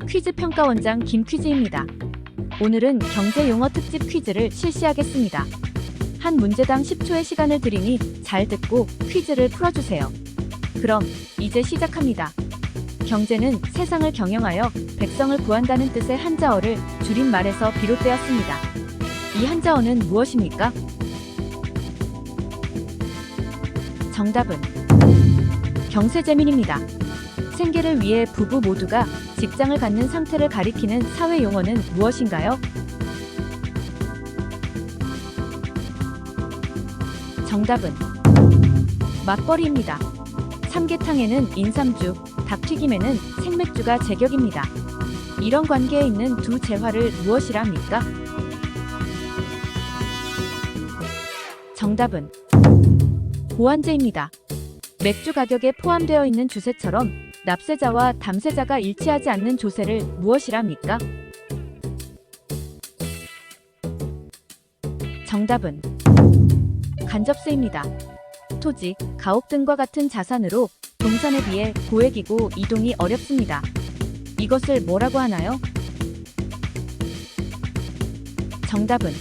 퀴즈 평가원장 김퀴즈입니다. 오늘은 경제 용어 특집 퀴즈를 실시하겠습니다. 한 문제당 10초의 시간을 드리니 잘 듣고 퀴즈를 풀어주세요. 그럼 이제 시작합니다. 경제는 세상을 경영하여 백성을 구한다는 뜻의 한자어를 줄임말에서 비롯되었습니다. 이 한자어는 무엇입니까? 정답은 경세재민입니다. 생계를 위해 부부 모두가 직장을 갖는 상태를 가리키는 사회 용어는 무엇인가요? 정답은 맞벌이입니다. 삼계탕에는 인삼죽, 닭튀김에는 생맥주가 제격입니다. 이런 관계에 있는 두 재화를 무엇이라 합니까? 정답은 보완제입니다. 맥주 가격에 포함되어 있는 주세처럼 납세자와 담세자가 일치하지 않는 조세를 무엇이라 합니까? 정답은 간접세입니다. 토지, 가옥 등과 같은 자산으로 동산에 비해 고액이고 이동이 어렵습니다. 이것을 뭐라고 하나요? 정답은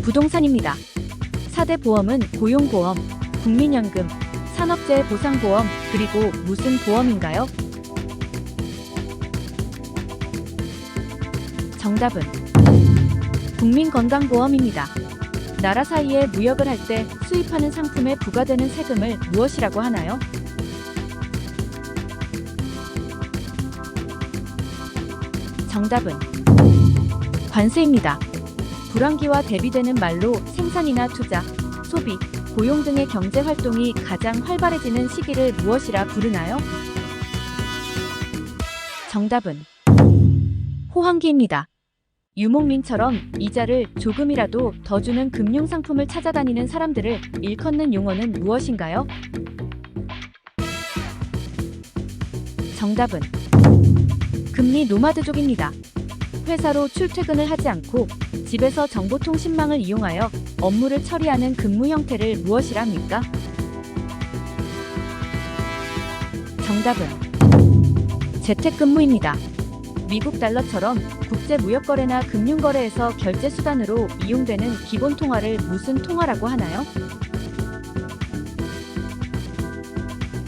부동산입니다. 4대 보험은 고용보험, 국민연금, 산업재해보상보험, 그리고 무슨 보험인가요? 정답은 국민건강보험입니다. 나라 사이에 무역을 할 때 수입하는 상품에 부과되는 세금을 무엇이라고 하나요? 정답은 관세입니다. 불황기와 대비되는 말로 생산이나 투자, 소비, 고용 등의 경제 활동이 가장 활발해지는 시기를 무엇이라 부르나요? 정답은 호황기입니다. 유목민처럼 이자를 조금이라도 더 주는 금융상품을 찾아다니는 사람들을 일컫는 용어는 무엇인가요? 정답은 금리 노마드족입니다. 회사로 출퇴근을 하지 않고 집에서 정보통신망을 이용하여 업무를 처리하는 근무 형태를 무엇이라 합니까? 정답은 재택근무입니다. 미국 달러처럼 국제무역거래나 금융거래에서 결제수단으로 이용되는 기본통화를 무슨 통화라고 하나요?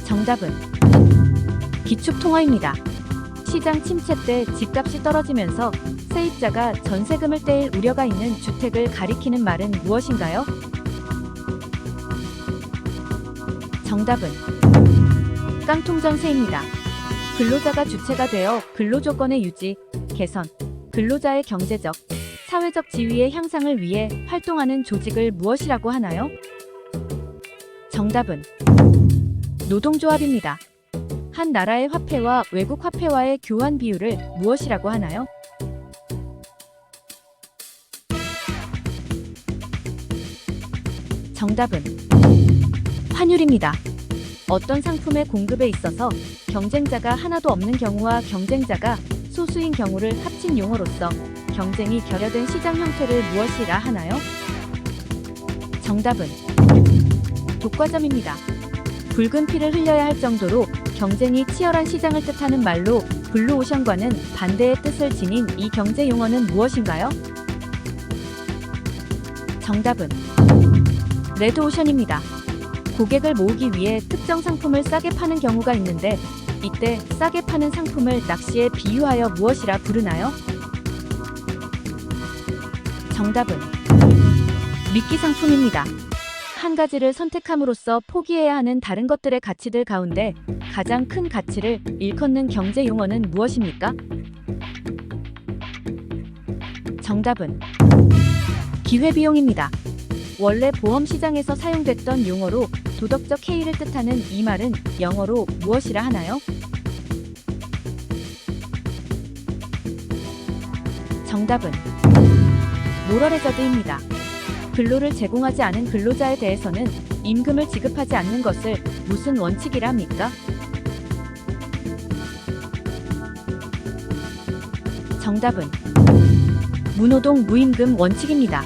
정답은 기축통화입니다. 시장 침체 때 집값이 떨어지면서 세입자가 전세금을 떼일 우려가 있는 주택을 가리키는 말은 무엇인가요? 정답은 깡통전세입니다. 근로자가 주체가 되어 근로조건의 유지, 개선, 근로자의 경제적, 사회적 지위의 향상을 위해 활동하는 조직을 무엇이라고 하나요? 정답은 노동조합입니다. 한 나라의 화폐와 외국 화폐와의 교환 비율을 무엇이라고 하나요? 정답은 환율입니다. 어떤 상품의 공급에 있어서 경쟁자가 하나도 없는 경우와 경쟁자가 소수인 경우를 합친 용어로서 경쟁이 결여된 시장 형태를 무엇이라 하나요? 정답은 독과점입니다. 붉은 피를 흘려야 할 정도로 경쟁이 치열한 시장을 뜻하는 말로 블루오션과는 반대의 뜻을 지닌 이 경제 용어는 무엇인가요? 정답은 레드오션입니다. 고객을 모으기 위해 특정 상품을 싸게 파는 경우가 있는데 이때 싸게 파는 상품을 낚시에 비유하여 무엇이라 부르나요? 정답은 미끼 상품입니다. 한 가지를 선택함으로써 포기해야 하는 다른 것들의 가치들 가운데 가장 큰 가치를 일컫는 경제 용어는 무엇입니까? 정답은 기회비용입니다. 원래 보험 시장에서 사용됐던 용어로 도덕적 해이를 뜻하는 이 말은 영어로 무엇이라 하나요? 정답은 모럴해저드입니다. 근로를 제공하지 않은 근로자에 대해서는 임금을 지급하지 않는 것을 무슨 원칙이라 합니까? 정답은 무노동 무임금 원칙입니다.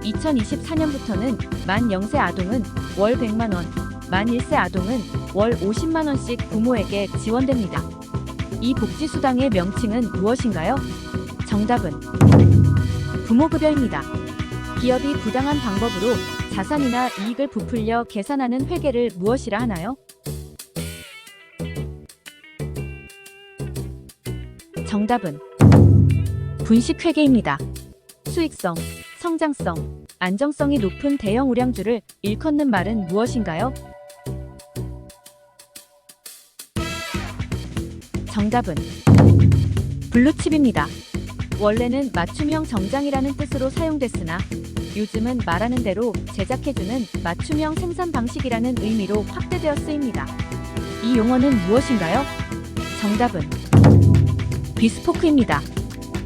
2024년부터는 만 0세 아동은 월 100만 원, 만 1세 아동은 월 50만 원씩 부모에게 지원됩니다. 이 복지수당의 명칭은 무엇인가요? 정답은 부모급여입니다. 기업이 부당한 방법으로 자산이나 이익을 부풀려 계산하는 회계를 무엇이라 하나요? 정답은 분식회계입니다. 수익성, 성장성, 안정성이 높은 대형 우량주를 일컫는 말은 무엇인가요? 정답은 블루칩입니다. 원래는 맞춤형 정장이라는 뜻으로 사용됐으나 요즘은 말하는 대로 제작해주는 맞춤형 생산 방식이라는 의미로 확대되어 쓰입니다. 이 용어는 무엇인가요? 정답은 비스포크입니다.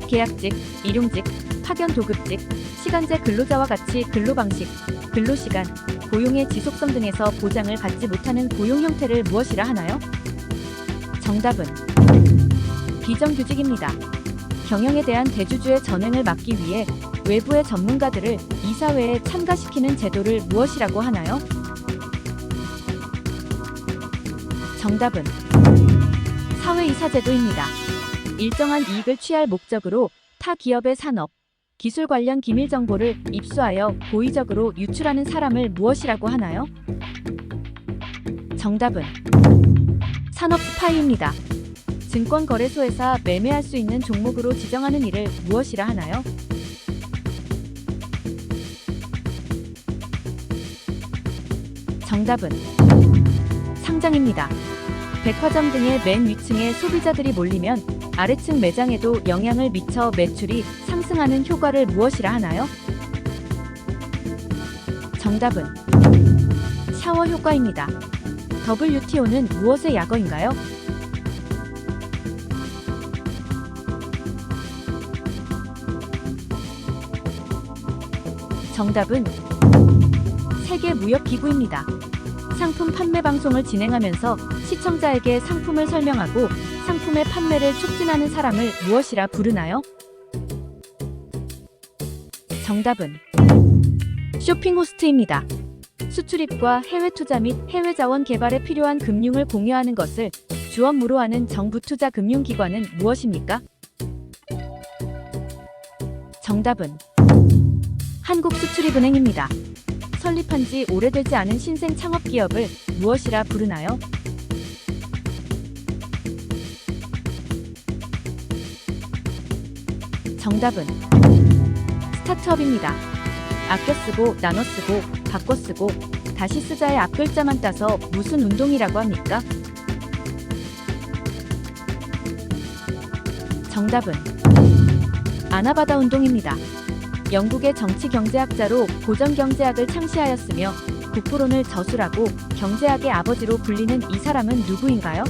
계약직, 일용직, 파견 도급직, 시간제 근로자와 같이 근로방식, 근로시간, 고용의 지속성 등에서 보장을 받지 못하는 고용 형태를 무엇이라 하나요? 정답은 비정규직입니다. 경영에 대한 대주주의 전횡을 막기 위해 외부의 전문가들을 이사회에 참가시키는 제도를 무엇이라고 하나요? 정답은 사회이사제도입니다. 일정한 이익을 취할 목적으로 타 기업의 산업, 기술 관련 기밀 정보를 입수하여 고의적으로 유출하는 사람을 무엇이라고 하나요? 정답은 산업 스파이입니다. 증권거래소에서 매매할 수 있는 종목으로 지정하는 이를 무엇이라 하나요? 정답은 상장입니다. 백화점 등의 맨 위층에 소비자들이 몰리면 아래층 매장에도 영향을 미쳐 매출이 상승하는 효과를 무엇이라 하나요? 정답은 샤워 효과입니다. WTO는 무엇의 약어인가요? 정답은 세계무역기구입니다. 상품 판매 방송을 진행하면서 시청자에게 상품을 설명하고 상품의 판매를 촉진하는 사람을 무엇이라 부르나요? 정답은 쇼핑 호스트입니다. 수출입과 해외 투자 및 해외 자원 개발에 필요한 금융을 공유하는 것을 주 업무로 하는 정부 투자 금융기관은 무엇입니까? 정답은 한국수출입은행입니다. 설립한 지 오래되지 않은 신생 창업기업을 무엇이라 부르나요? 정답은 스타트업입니다. 아껴 쓰고, 나눠 쓰고, 바꿔 쓰고, 다시 쓰자의 앞글자만 따서 무슨 운동이라고 합니까? 정답은 아나바다 운동입니다. 영국의 정치경제학자로 고전경제학을 창시하였으며 국부론을 저술하고 경제학의 아버지로 불리는 이 사람은 누구인가요?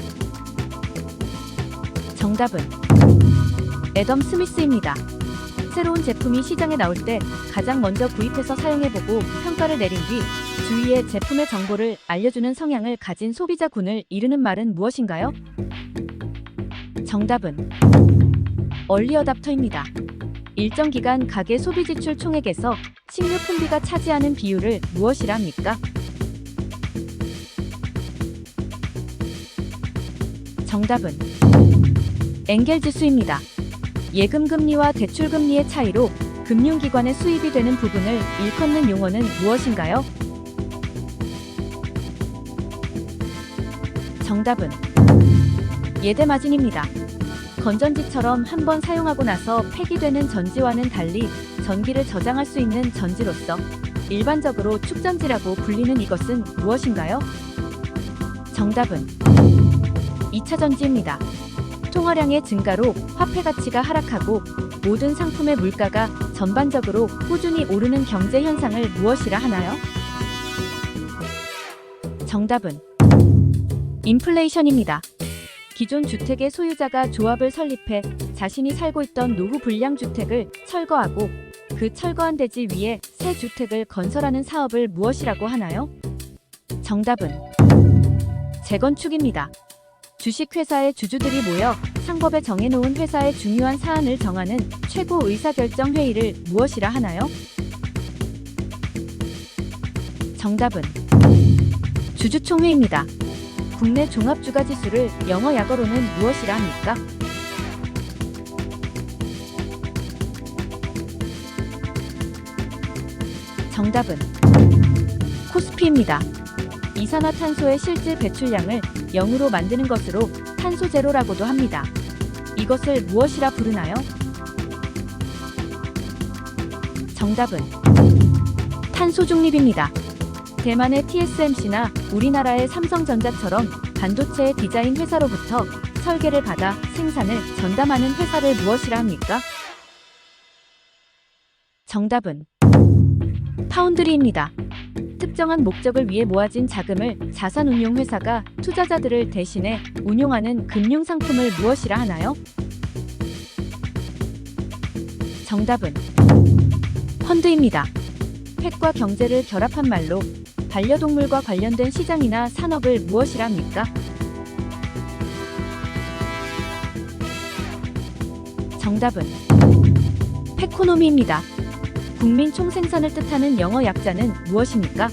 정답은 애덤 스미스입니다. 새로운 제품이 시장에 나올 때 가장 먼저 구입해서 사용해보고 평가를 내린 뒤 주위에 제품의 정보를 알려주는 성향을 가진 소비자군을 이르는 말은 무엇인가요? 정답은 얼리어답터입니다. 일정 기간 가계 소비지출 총액에서 식료품비가 차지하는 비율을 무엇이라 합니까? 정답은 엥겔지수입니다. 예금금리와 대출금리의 차이로 금융기관의 수입이 되는 부분을 일컫는 용어는 무엇인가요? 정답은 예대마진입니다. 건전지처럼 한번 사용하고 나서 폐기되는 전지와는 달리 전기를 저장할 수 있는 전지로서 일반적으로 축전지라고 불리는 이것은 무엇인가요? 정답은 2차 전지입니다. 통화량의 증가로 화폐 가치가 하락하고 모든 상품의 물가가 전반적으로 꾸준히 오르는 경제 현상을 무엇이라 하나요? 정답은 인플레이션입니다. 기존 주택의 소유자가 조합을 설립해 자신이 살고 있던 노후 불량 주택을 철거하고 그 철거한 대지 위에 새 주택을 건설하는 사업을 무엇이라고 하나요? 정답은 재건축입니다. 주식회사의 주주들이 모여 상법에 정해놓은 회사의 중요한 사안을 정하는 최고 의사결정회의를 무엇이라 하나요? 정답은 주주총회입니다. 국내 종합주가지수를 영어 약어로는 무엇이라 합니까? 정답은 코스피입니다. 이산화탄소의 실질 배출량을 0으로 만드는 것으로 탄소 제로라고도 합니다. 이것을 무엇이라 부르나요? 정답은 탄소 중립입니다. 대만의 TSMC나 우리나라의 삼성전자처럼 반도체 디자인 회사로부터 설계를 받아 생산을 전담하는 회사를 무엇이라 합니까? 정답은 파운드리입니다. 특정한 목적을 위해 모아진 자금을 자산운용회사가 투자자들을 대신해 운용하는 금융상품을 무엇이라 하나요? 정답은 펀드입니다. 팩과 경제를 결합한 말로 반려동물과 관련된 시장이나 산업을 무엇이라 합니까? 정답은 패코노미입니다. 국민 총생산을 뜻하는 영어 약자는 무엇입니까?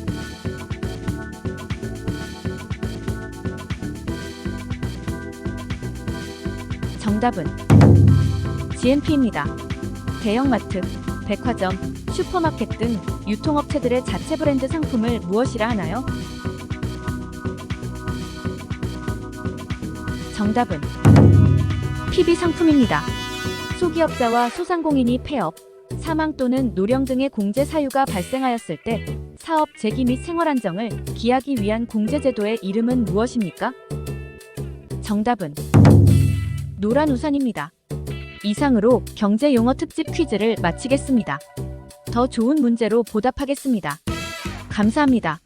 정답은 GMP입니다. 대형마트, 백화점, 슈퍼마켓 등 유통업체들의 자체 브랜드 상품을 무엇이라 하나요? 정답은 PB 상품입니다. 소기업자와 소상공인이 폐업, 사망 또는 노령 등의 공제 사유가 발생하였을 때 사업 재기 및 생활 안정을 기하기 위한 공제제도의 이름은 무엇입니까? 정답은 노란 우산입니다. 이상으로 경제 용어 특집 퀴즈를 마치겠습니다. 더 좋은 문제로 보답하겠습니다. 감사합니다.